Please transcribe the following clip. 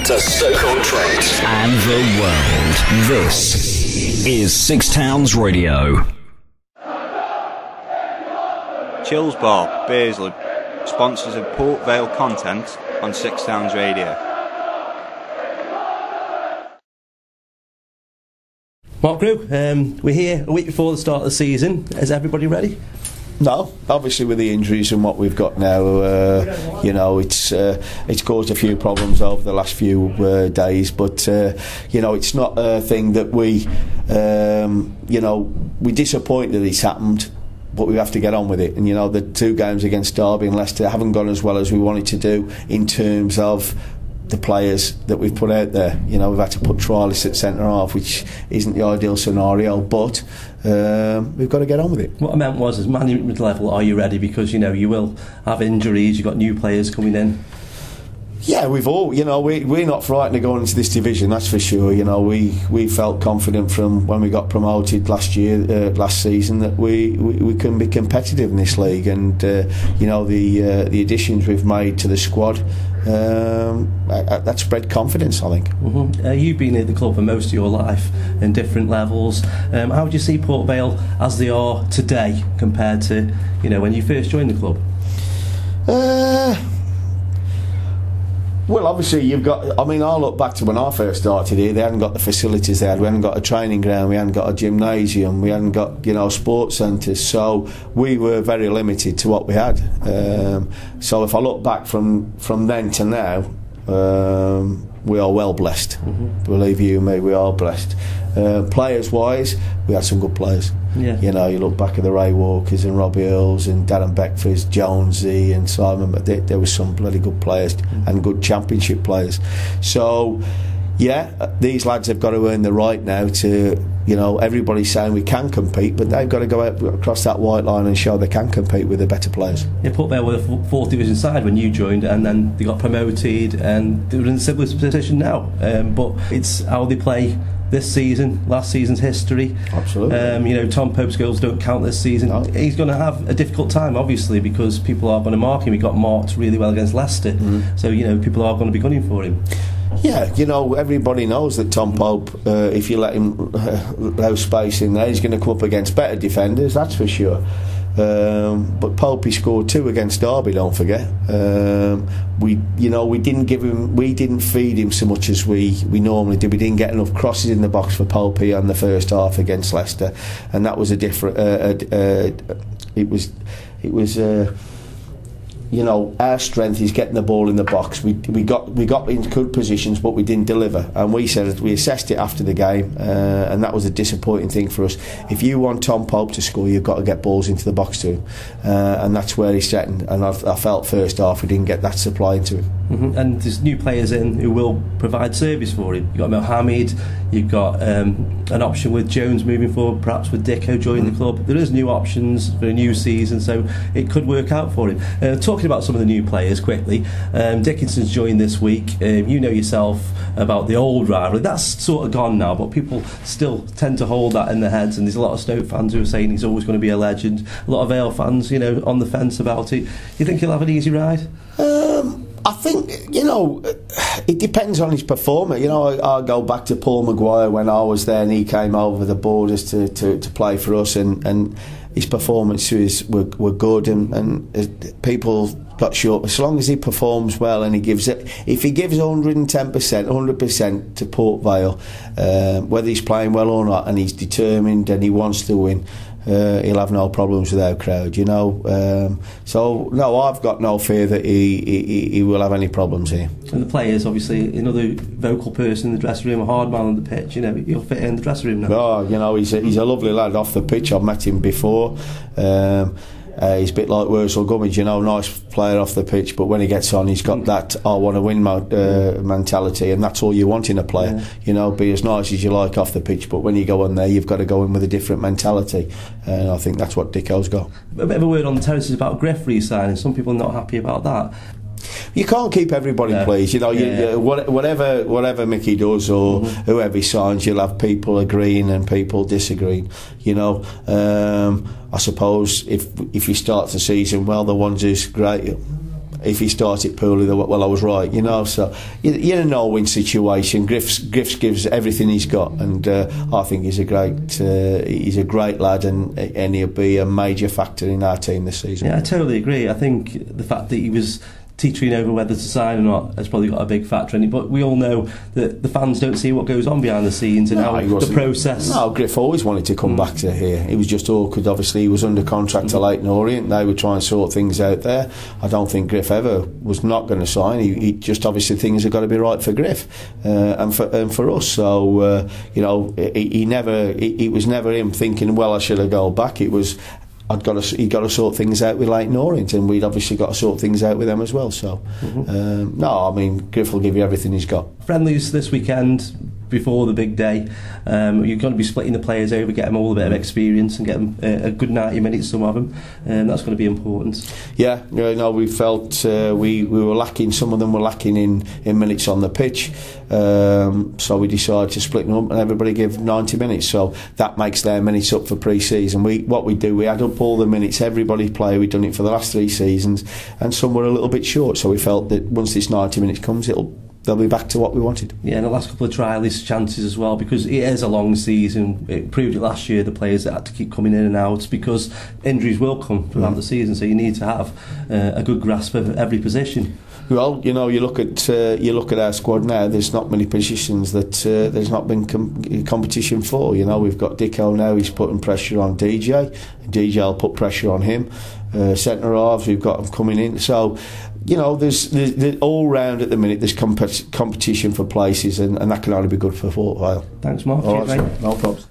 to Stoke-on-Trent and the world. This is Six Towns Radio. Chills Bar, Beersley, sponsors of Port Vale content on Six Towns Radio. Mark Grew, we're here a week before the start of the season. Is everybody ready? No, obviously with the injuries and what we've got now, it's caused a few problems over the last few days. But it's not a thing that we're disappointed that it's happened. But we have to get on with it. And the two games against Derby and Leicester haven't gone as well as we wanted to do in terms of the players that we've put out there. We've had to put trialists at centre half, which isn't the ideal scenario, but we've got to get on with it. What I meant was, as management level, are you ready? Because you will have injuries, you've got new players coming in. Yeah, we've all, we're not frightened of going into this division, that's for sure. We felt confident from when we got promoted last season that we can be competitive in this league, and the additions we've made to the squad, that's bred confidence, I think. Mm-hmm. You've been at the club for most of your life in different levels. How would you see Port Vale as they are today compared to when you first joined the club? Well, obviously you've got. I look back to when I first started here. They hadn't got the facilities they had. We hadn't got a training ground. We hadn't got a gymnasium. We hadn't got sports centres. So we were very limited to what we had. So if I look back from then to now, we are well blessed. Mm-hmm. Believe you me, we are blessed. Players wise, we had some good players. Yeah. You look back at the Ray Walkers and Robbie Earls and Darren Beckfords, Jonesy and Simon, but there were some bloody good players and good championship players. So these lads have got to earn the right now to, everybody's saying we can compete, but they've got to go out across that white line and show they can compete with the better players. Yeah, Port Vale were the fourth division side when you joined, and then they got promoted and they're in a similar position now. But it's how they play this season, last season's history. Absolutely. Tom Pope's goals don't count this season. No. He's going to have a difficult time, obviously, because people are going to mark him. He got marked really well against Leicester, so people are going to be gunning for him. Yeah, everybody knows that Tom Pope, if you let him allow space in there, he's going to come up against better defenders, that's for sure. But Pope, he scored 2 against Derby, don't forget. We didn't feed him so much as we normally do. We didn't get enough crosses in the box for Pope in the first half against Leicester, and that was a different. Our strength is getting the ball in the box. We got in good positions, but we didn't deliver. And we assessed it after the game, and that was a disappointing thing for us. If you want Tom Pope to score, you've got to get balls into the box to him, and that's where he's setting. And I felt first half we didn't get that supply into him. Mm-hmm. And there's new players in who will provide service for him. You've got Mohamed, you've got an option with Jones moving forward, perhaps with Dicko joining the club. There is new options for a new season, so it could work out for him. Talking about some of the new players quickly, Dickinson's joined this week. You know yourself about the old rivalry. That's sort of gone now, but people still tend to hold that in their heads, and there's a lot of Stoke fans who are saying he's always going to be a legend. A lot of Vale fans, on the fence about it. You think he'll have an easy ride? I think, it depends on his performance. I go back to Paul Maguire when I was there and he came over the borders to play for us, and his performances were good, and people got short. As long as he performs well and he gives it, if he gives 110% to Port Vale, whether he's playing well or not, and he's determined and he wants to win, he'll have no problems with our crowd, so no, I've got no fear that he will have any problems here. And the players, obviously, another vocal person in the dressing room, a hard man on the pitch, he'll fit in the dressing room now. Oh, he's a lovely lad off the pitch. I've met him before. He's a bit like Wurzel Gummidge, nice player off the pitch, but when he gets on, he's got that I want to win mentality, and that's all you want in a player. Be as nice as you like off the pitch, but when you go on there, you've got to go in with a different mentality, and I think that's what Dicko's got. A bit of a word on the terraces about Griffiths re-signing. Some people are not happy about that. You can't keep everybody pleased, whatever Mickey does or whoever he signs, you'll have people agreeing and people disagreeing. I suppose if you start the season well, the ones who's great, if he started poorly, well, I was right, you know. So you're in a no-win situation. Griffiths gives everything he's got, and I think he's a great lad, and he'll be a major factor in our team this season. Yeah, I totally agree. I think the fact that he was teetering over whether to sign or not has probably got a big factor in it, but we all know that the fans don't see what goes on behind the scenes and how the process. No, Griff always wanted to come back to here. It was just awkward. Obviously, he was under contract to Leyton Orient. They would try and sort things out there. I don't think Griff ever was not going to sign. He just, obviously, things have got to be right for Griff and for us. So you know, it was never him thinking, well, I should have gone back. It was, he'd got to sort things out with Leyton Orient, and we'd obviously got to sort things out with them as well. So, no, I mean, Griff will give you everything he's got. Friendlies this weekend before the big day. You're going to be splitting the players over, get them all a bit of experience and get them a good 90 minutes, some of them. That's going to be important. Yeah, no, we felt we were lacking, some of them were lacking in minutes on the pitch. So we decided to split them up and everybody give 90 minutes. So that makes their minutes up for pre-season. What we add up all the minutes everybody play. We've done it for the last 3 seasons, and some were a little bit short. So we felt that once this 90 minutes comes, they'll be back to what we wanted. Yeah, and the last couple of trialist chances as well, because it is a long season. It proved it last year, the players that had to keep coming in and out, because injuries will come throughout the season, so you need to have a good grasp of every position. Well, you know, you look at our squad now. There's not many positions that there's not been competition for. You know, we've got Dicko now. He's putting pressure on DJ. DJ will put pressure on him. Centre halves, we've got them coming in. So, you know, there's all round at the minute. There's competition for places, and that can only be good for Fort Vale. Thanks, Mark. All right, no problems.